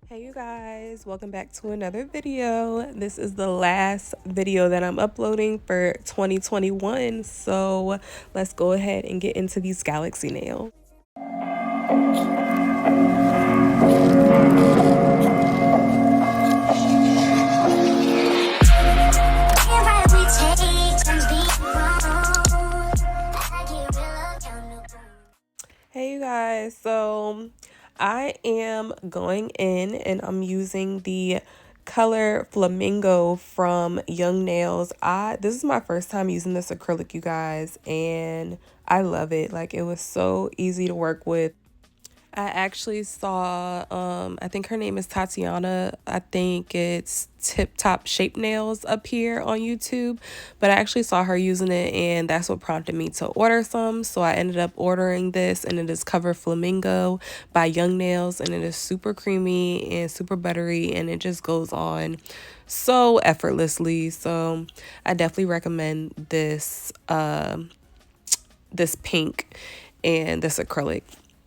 Hey you guys, welcome back to another video. This is the last video that I'm uploading for 2021, so let's go ahead and get into these galaxy nails. Hey you guys, so I am going in and I'm using the color Flamingo from Young Nails. This is my first time using this acrylic, you guys, and I love it. Like, it was so easy to work with. I actually saw, I think her name is Tatiana. I think it's Tip Top Shape Nails up here on YouTube. But I actually saw her using it, and that's what prompted me to order some. So I ended up ordering this, and it is Cover Flamingo by Young Nails. And it is super creamy and super buttery, and it just goes on so effortlessly. So I definitely recommend this, this pink and this acrylic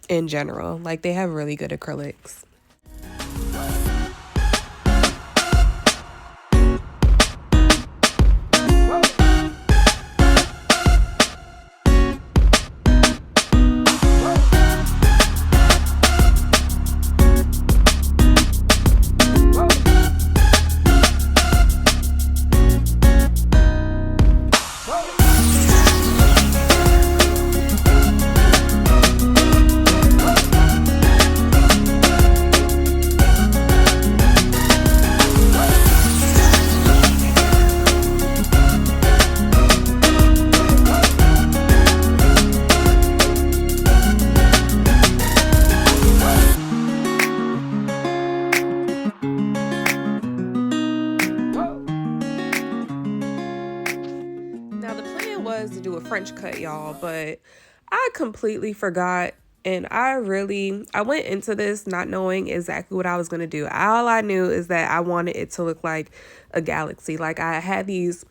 in general. Like, they have really good acrylics. Now, the plan was to do a French cut, y'all, but I completely forgot. And I went into this not knowing exactly what I was going to do. All I knew is that I wanted it to look like a galaxy. Like, I had these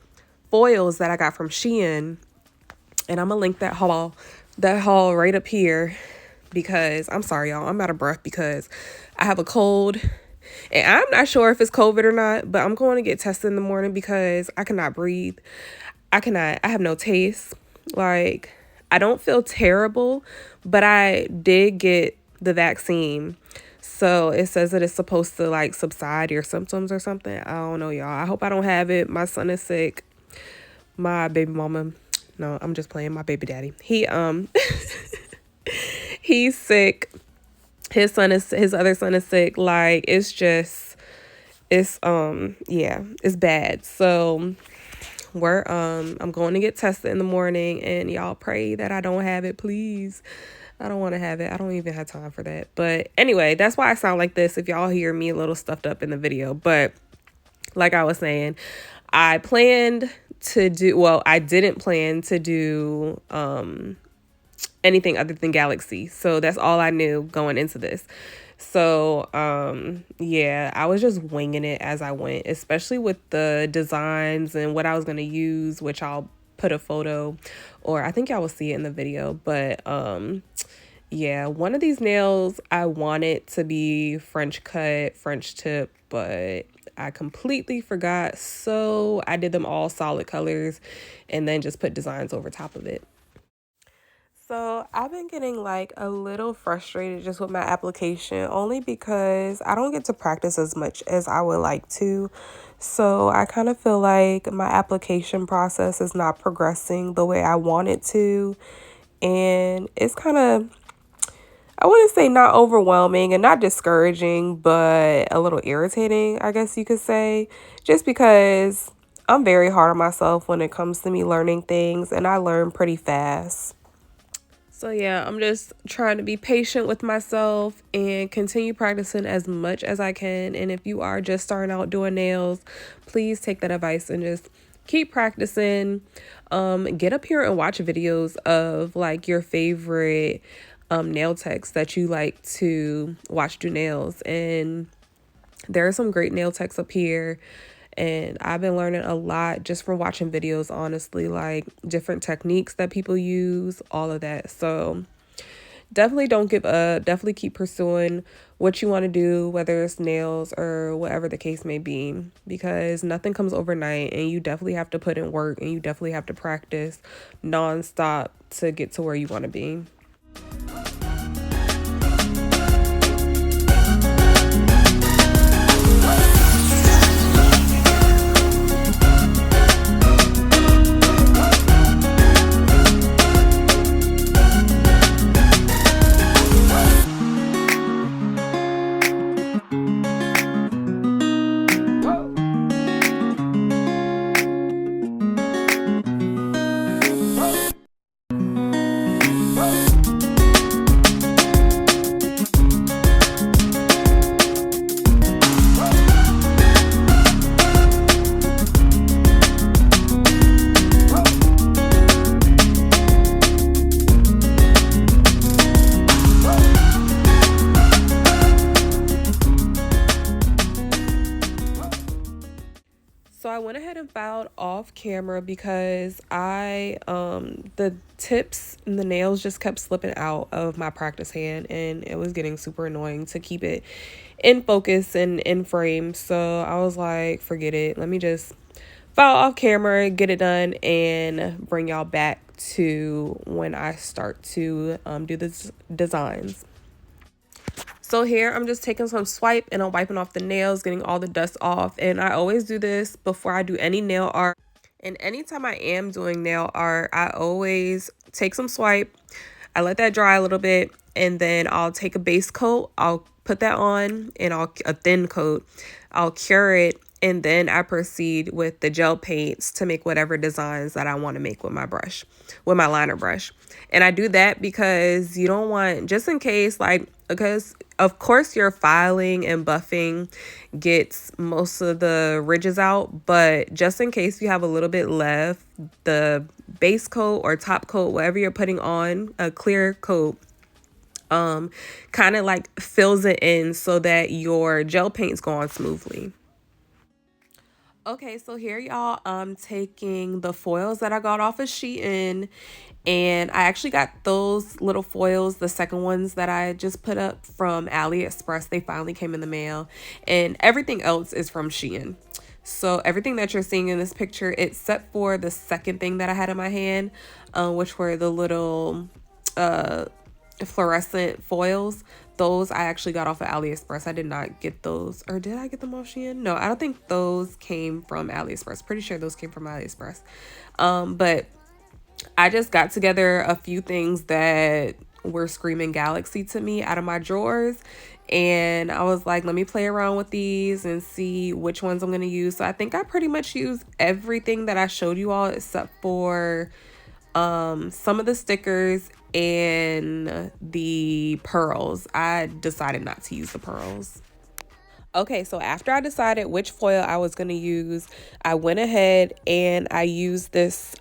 foils that I got from Shein, and I'm going to link that haul right up here, because I'm sorry, y'all, I'm out of breath because I have a cold. And I'm not sure if it's COVID or not, but I'm going to get tested in the morning because I cannot breathe. I have no taste. Like, I don't feel terrible, but I did get the vaccine. So it says that it's supposed to like subside your symptoms or something. I don't know, y'all. I hope I don't have it. My son is sick. My baby mama. No, I'm just playing. My baby daddy. He's sick. His other son is sick. Like, it's bad. So I'm going to get tested in the morning, and y'all pray that I don't have it, please. I don't want to have it. I don't even have time for that. But anyway, that's why I sound like this if y'all hear me a little stuffed up in the video. But like I was saying, I didn't plan to do anything other than Galaxy. So that's all I knew going into this. So, yeah, I was just winging it as I went, especially with the designs and what I was going to use, which I'll put a photo, or I think y'all will see it in the video. But, yeah, one of these nails, I want it to be French cut, French tip, but I completely forgot. So I did them all solid colors and then just put designs over top of it. So I've been getting like a little frustrated just with my application, only because I don't get to practice as much as I would like to. So I kind of feel like my application process is not progressing the way I want it to. And it's kind of, I wouldn't say not overwhelming and not discouraging, but a little irritating, I guess you could say, just because I'm very hard on myself when it comes to me learning things, and I learn pretty fast. So yeah, I'm just trying to be patient with myself and continue practicing as much as I can. And if you are just starting out doing nails, please take that advice and just keep practicing. Get up here and watch videos of like your favorite nail techs that you like to watch do nails. And there are some great nail techs up here. And I've been learning a lot just from watching videos, honestly, like different techniques that people use, all of that. So definitely don't give up. Definitely keep pursuing what you want to do, whether it's nails or whatever the case may be, because nothing comes overnight and you definitely have to put in work and you definitely have to practice nonstop to get to where you want to be. So I went ahead and filed off camera because the tips and the nails just kept slipping out of my practice hand, and it was getting super annoying to keep it in focus and in frame. So I was like, forget it. Let me just file off camera, get it done, and bring y'all back to when I start to do the designs. So here I'm just taking some swipe and I'm wiping off the nails, getting all the dust off. And I always do this before I do any nail art. And anytime I am doing nail art, I always take some swipe. I let that dry a little bit, and then I'll take a base coat. I'll put that on, and a thin coat. I'll cure it, and then I proceed with the gel paints to make whatever designs that I want to make with my brush, with my liner brush. And I do that because you don't want, just in case, like, because of course your filing and buffing gets most of the ridges out, but just in case you have a little bit left, the base coat or top coat, whatever you're putting on, a clear coat, kind of like fills it in so that your gel paints go on smoothly. Okay, so here y'all, I'm taking the foils that I got off of Shein, and I actually got those little foils, the second ones that I just put up, from AliExpress. They finally came in the mail, and everything else is from Shein. So everything that you're seeing in this picture, except for the second thing that I had in my hand, which were the little fluorescent foils, those I actually got off of AliExpress. I did not get those, or did I get them off Shein? No, I don't think those came from AliExpress. Pretty sure those came from AliExpress. But I just got together a few things that were screaming Galaxy to me out of my drawers, and I was like, let me play around with these and see which ones I'm going to use. So I think I pretty much used everything that I showed you all except for some of the stickers and the pearls. I decided not to use the pearls. Okay, so after I decided which foil I was going to use, I went ahead and I used this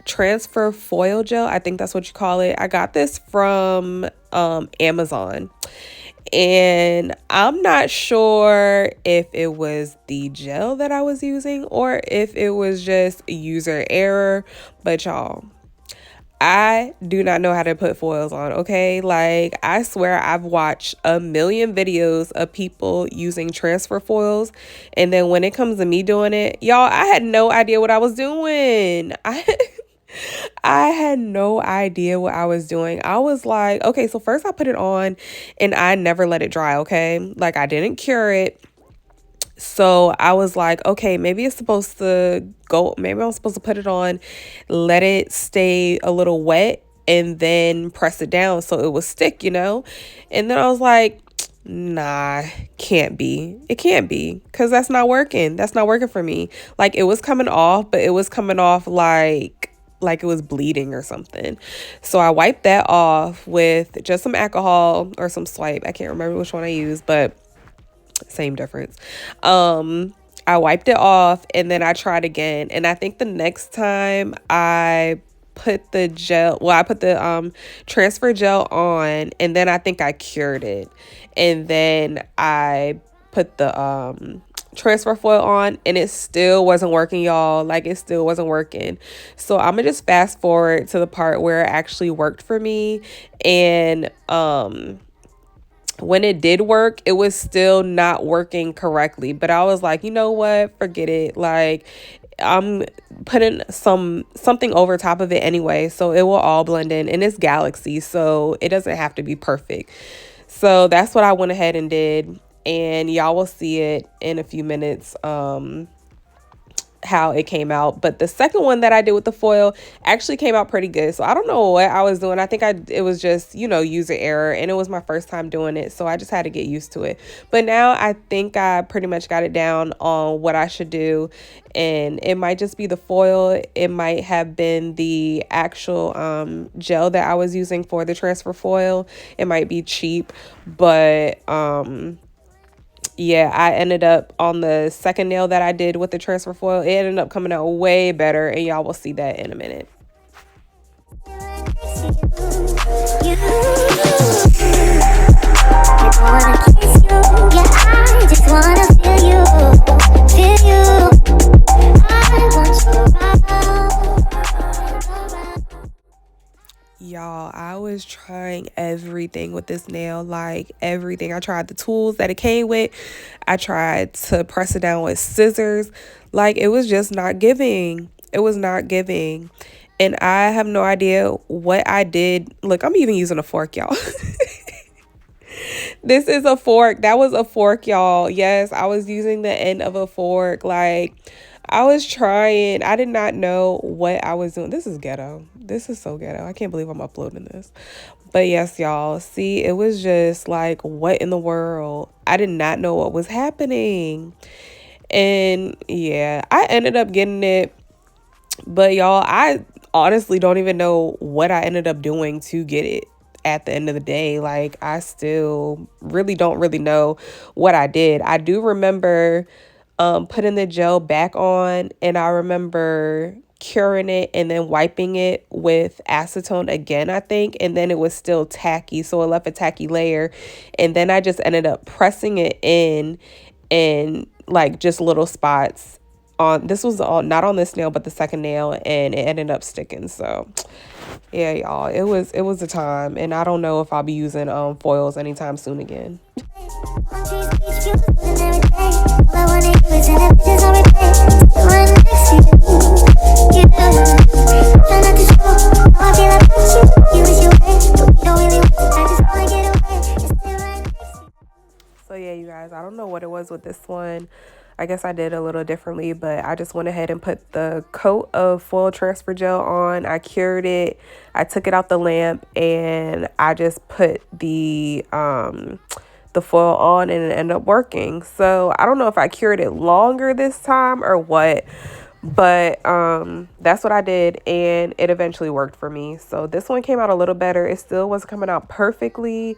transfer foil gel. I think that's what you call it. I got this from Amazon. And I'm not sure if it was the gel that I was using or if it was just user error, but y'all, I do not know how to put foils on, okay? Like, I swear I've watched a million videos of people using transfer foils, and then when it comes to me doing it, y'all, I had no idea what I was doing. I had no idea what I was doing. I was like, okay, so first I put it on and I never let it dry, okay? Like, I didn't cure it. So I was like, okay, maybe it's supposed to go, maybe I'm supposed to put it on, let it stay a little wet, and then press it down so it would stick, you know? And then I was like, nah, can't be. It can't be, because that's not working. That's not working for me. Like, it was coming off, but it was coming off like it was bleeding or something. So I wiped that off with just some alcohol or some swipe. I can't remember which one I used, but same difference. I wiped it off and then I tried again. And I think the next time I put the gel, well, I put the transfer gel on, and then I think I cured it. And then I put the transfer foil on, and it still wasn't working, y'all. Like, it still wasn't working. So I'm gonna just fast forward to the part where it actually worked for me. And when it did work, it was still not working correctly. But I was like, you know what? Forget it. Like, I'm putting something over top of it anyway, so it will all blend in. And it's Galaxy, so it doesn't have to be perfect. So that's what I went ahead and did. And y'all will see it in a few minutes. How it came out. But the second one that I did with the foil actually came out pretty good. So I don't know what I was doing. I think it was just, user error, and it was my first time doing it, so I just had to get used to it. But now I think I pretty much got it down on what I should do, and it might just be the foil. It might have been the actual gel that I was using for the transfer foil. It might be cheap, but yeah, I ended up on the second nail that I did with the transfer foil. It ended up coming out way better, and y'all will see that in a minute. Y'all, I was trying everything with this nail, like everything. I tried the tools that it came with. I tried to press it down with scissors. Like, it was just not giving. It was not giving. And I have no idea what I did. Look, I'm even using a fork, y'all. This is a fork. That was a fork, y'all. Yes, I was using the end of a fork. Like, I was trying. I did not know what I was doing. This is ghetto. This is so ghetto. I can't believe I'm uploading this. But yes, y'all. See, it was just like, what in the world? I did not know what was happening. And yeah, I ended up getting it. But y'all, I honestly don't even know what I ended up doing to get it at the end of the day. Like, I still don't really know what I did. I do remember putting the gel back on, and I remember curing it and then wiping it with acetone again, I think, and then it was still tacky, so it left a tacky layer. And then I just ended up pressing it in like just little spots on this was all not on this nail but the second nail, and it ended up sticking. So yeah, y'all, it was a time, and I don't know if I'll be using foils anytime soon again. So yeah, you guys, I don't know what it was with this one. I guess I did a little differently, but I just went ahead and put the coat of foil transfer gel on. I cured it. I took it out the lamp, and I just put the foil on, and it ended up working. So I don't know if I cured it longer this time or what, but that's what I did, and it eventually worked for me. So this one came out a little better. It still wasn't coming out perfectly.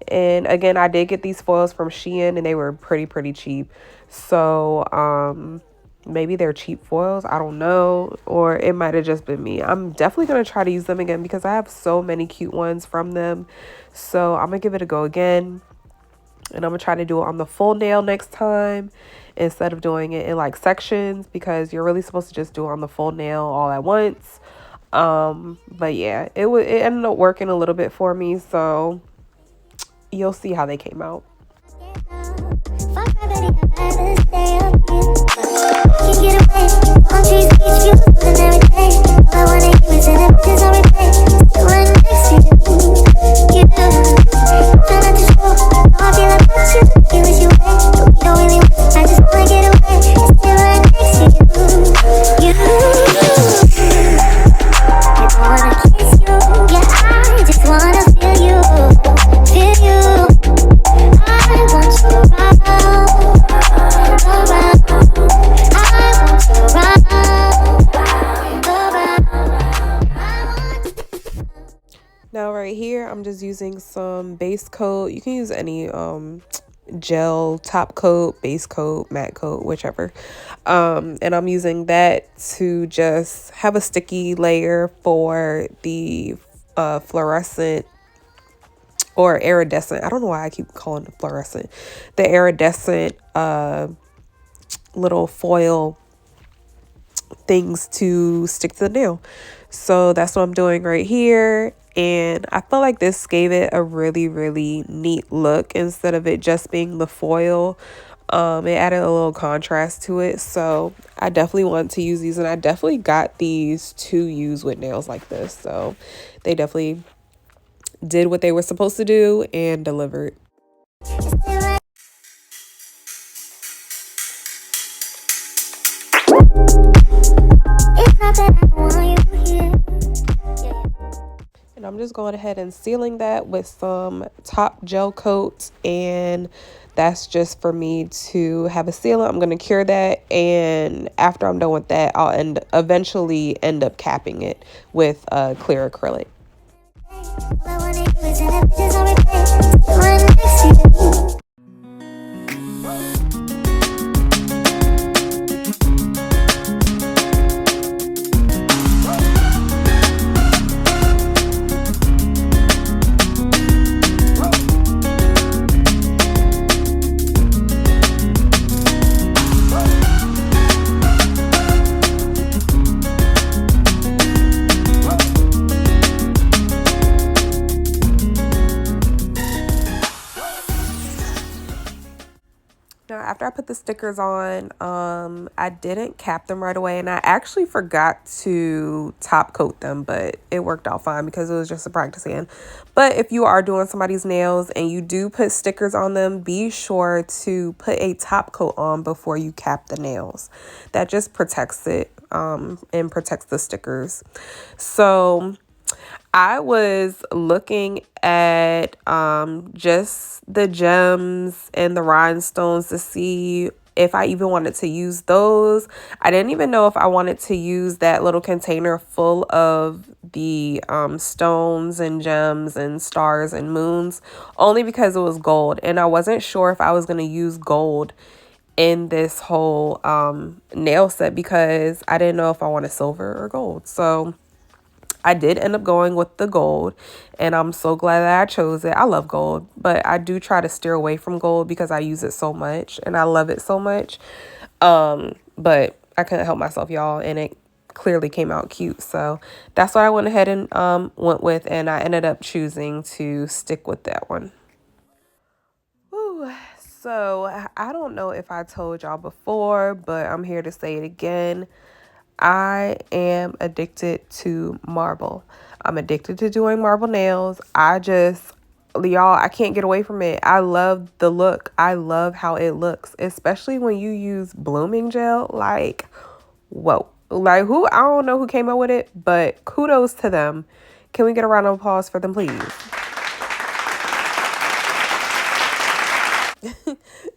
And again, I did get these foils from Shein, and they were pretty cheap. So maybe they're cheap foils, I don't know, or it might have just been me. I'm definitely gonna try to use them again because I have so many cute ones from them. So I'm gonna give it a go again, and I'm gonna try to do it on the full nail next time instead of doing it in like sections, because you're really supposed to just do it on the full nail all at once. But yeah, it ended up working a little bit for me, so you'll see how they came out. Now right here, I'm just using some base coat. You can use any gel top coat, base coat, matte coat, whichever. And I'm using that to just have a sticky layer for the fluorescent or iridescent. I don't know why I keep calling it fluorescent. The iridescent little foil things to stick to the nail. So that's what I'm doing right here. and I feel like this gave it a really, really neat look instead of it just being the foil. It added a little contrast to it, so I definitely want to use these, and I definitely got these to use with nails like this, so they definitely did what they were supposed to do and delivered. And I'm just going ahead and sealing that with some top gel coat, and that's just for me to have a sealant. I'm going to cure that, and after I'm done with that, I'll eventually end up capping it with clear acrylic. Now, after I put the stickers on, I didn't cap them right away, and I actually forgot to top coat them, but it worked out fine because it was just a practice hand. But if you are doing somebody's nails and you do put stickers on them, be sure to put a top coat on before you cap the nails. That just protects it and protects the stickers. So I was looking at just the gems and the rhinestones to see if I even wanted to use those. I didn't even know if I wanted to use that little container full of the stones and gems and stars and moons, only because it was gold, and I wasn't sure if I was going to use gold in this whole nail set because I didn't know if I wanted silver or gold. So I did end up going with the gold, and I'm so glad that I chose it. I love gold, but I do try to steer away from gold because I use it so much and I love it so much. But I couldn't help myself, y'all, and it clearly came out cute. So that's what I went ahead and went with, and I ended up choosing to stick with that one. Ooh, so I don't know if I told y'all before, but I'm here to say it again. I am addicted to marble. I'm addicted to doing marble nails. Y'all, I can't get away from it. I love the look. I love how it looks, especially when you use blooming gel. Like, whoa. Like, I don't know who came up with it, but kudos to them. Can we get a round of applause for them, please?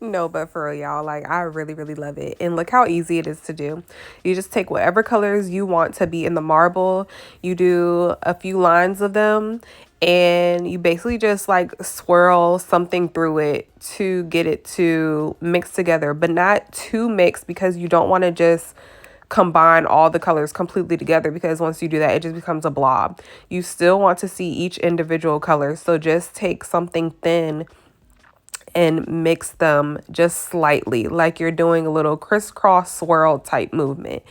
No, but for real, y'all, like, I really, really love it. And look how easy it is to do. You just take whatever colors you want to be in the marble. You do a few lines of them, and you basically just like swirl something through it to get it to mix together, but not too mixed because you don't want to just combine all the colors completely together, because once you do that, it just becomes a blob. You still want to see each individual color. So just take something thin and mix them just slightly, like you're doing a little crisscross swirl type movement.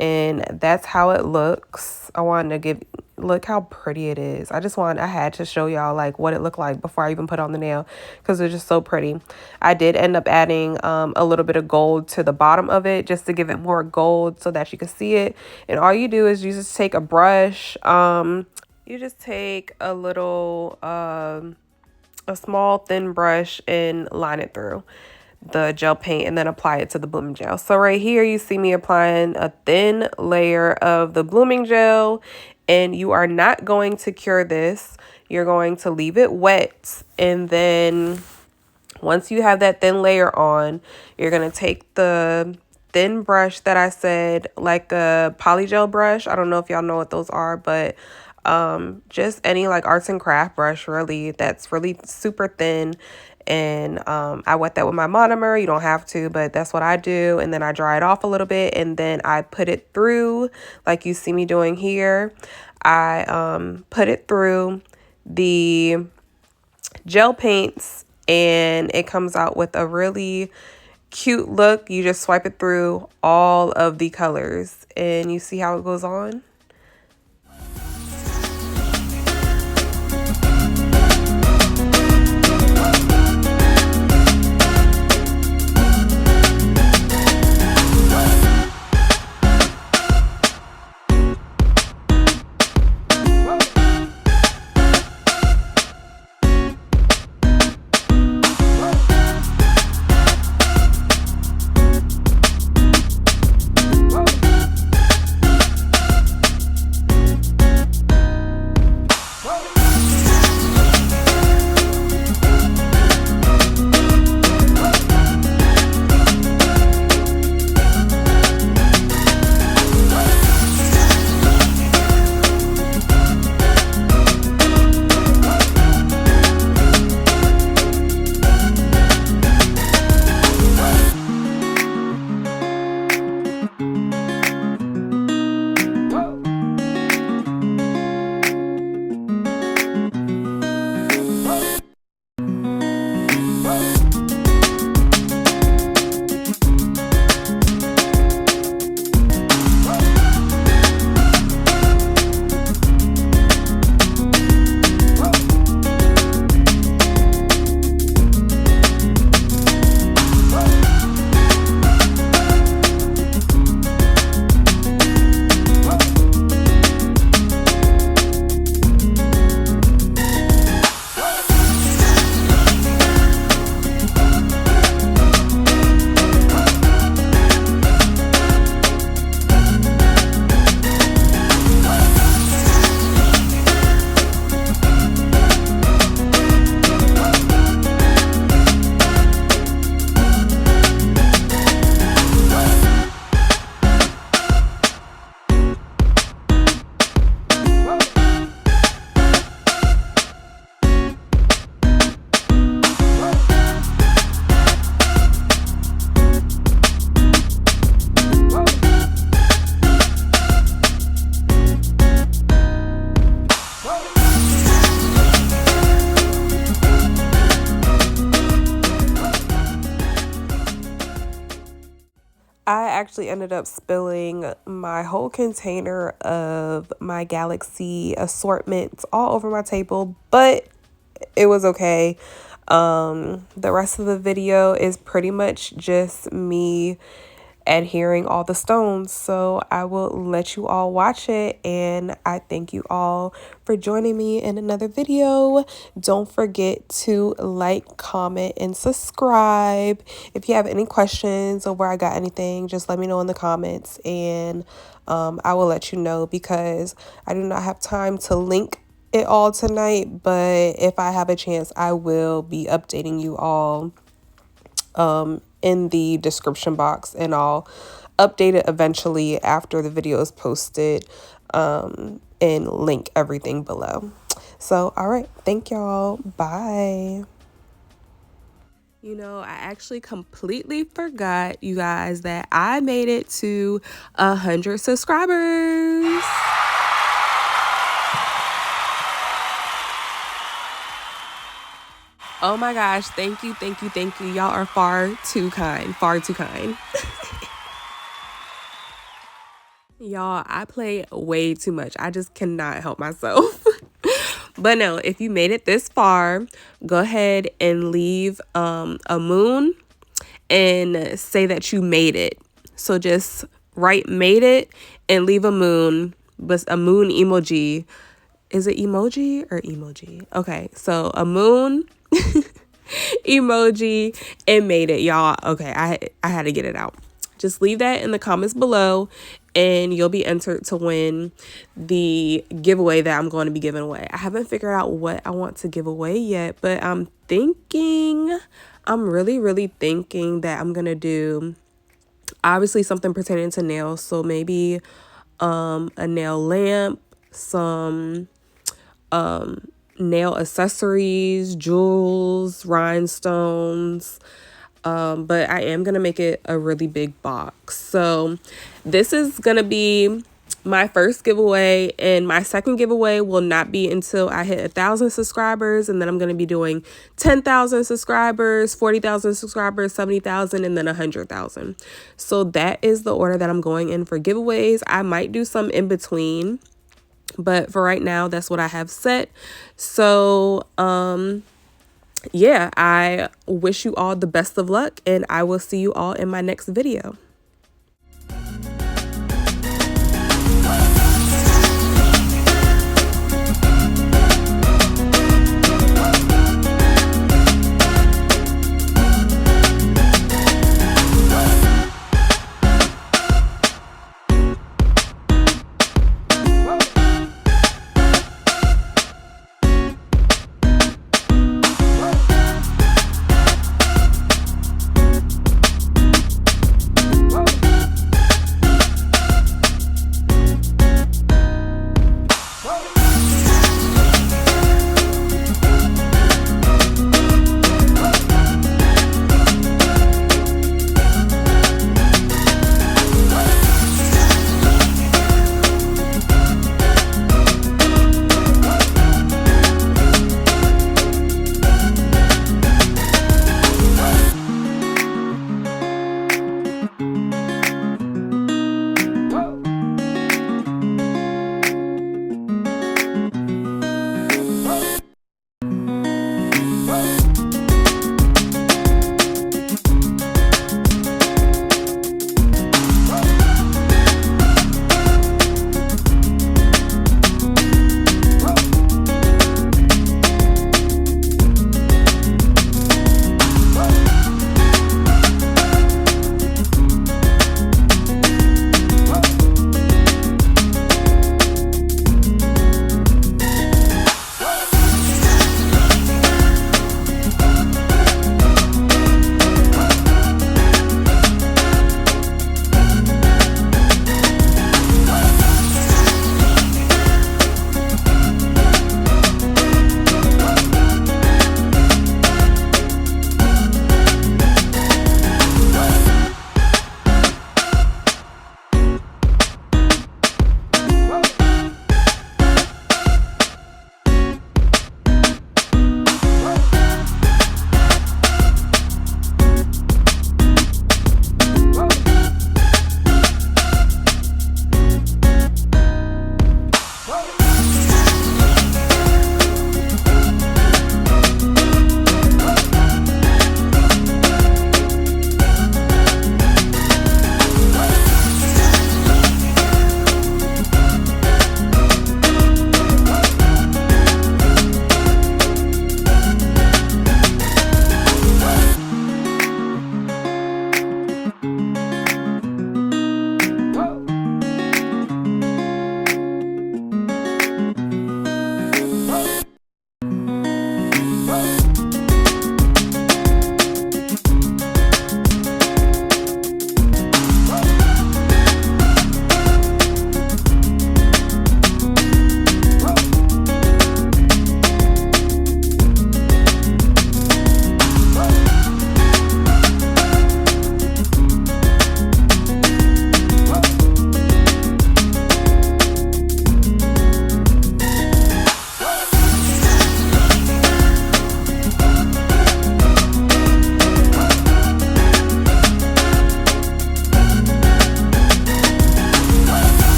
And that's how it looks. I wanted to look how pretty it is. I had to show y'all like what it looked like before I even put on the nail, because it's just so pretty. I did end up adding a little bit of gold to the bottom of it just to give it more gold so that you can see it. And all you do is you just take a brush. You just take a little a small thin brush and line it through the gel paint and then apply it to the blooming gel. So right here you see me applying a thin layer of the blooming gel, and you are not going to cure this. You're going to leave it wet, and then once you have that thin layer on, you're going to take the thin brush that I said, like a polygel brush. I don't know if y'all know what those are, but just any like arts and craft brush really that's really super thin. And I wet that with my monomer. You don't have to, but that's what I do. And then I dry it off a little bit, and then I put it through like you see me doing here. I put it through the gel paints, and it comes out with a really cute look. You just swipe it through all of the colors, and you see how it goes on. I actually ended up spilling my whole container of my Galaxy assortments all over my table, but it was okay. The rest of the video is pretty much just me adhering all the stones. So I will let you all watch it, and I thank you all for joining me in another video. Don't forget to like, comment, and subscribe. If you have any questions or where I got anything, just let me know in the comments, and I will let you know, because I do not have time to link it all tonight, but if I have a chance, I will be updating you all in the description box, and I'll update it eventually after the video is posted, and link everything below. So, all right, thank y'all. Bye. You know, I actually completely forgot, you guys, that I made it to 100 subscribers. Oh my gosh, thank you, thank you, thank you. Y'all are far too kind, far too kind. Y'all, I play way too much. I just cannot help myself. But no, if you made it this far, go ahead and leave a moon and say that you made it. So just write made it and leave a moon, but a moon emoji. Is it emoji or emoji? Okay, so a moon emoji and made it, y'all. Okay, I had to get it out. Just leave that in the comments below, and you'll be entered to win the giveaway that I'm going to be giving away. I haven't figured out what I want to give away yet, but I'm really thinking that I'm gonna do obviously something pertaining to nails. So maybe a nail lamp, some nail accessories, jewels, rhinestones. But I am going to make it a really big box. So this is going to be my first giveaway, and my second giveaway will not be until I hit 1,000 subscribers. And then I'm going to be doing 10,000 subscribers, 40,000 subscribers, 70,000, and then 100,000. So that is the order that I'm going in for giveaways. I might do some in between, but for right now, that's what I have set. So, yeah, I wish you all the best of luck, and I will see you all in my next video.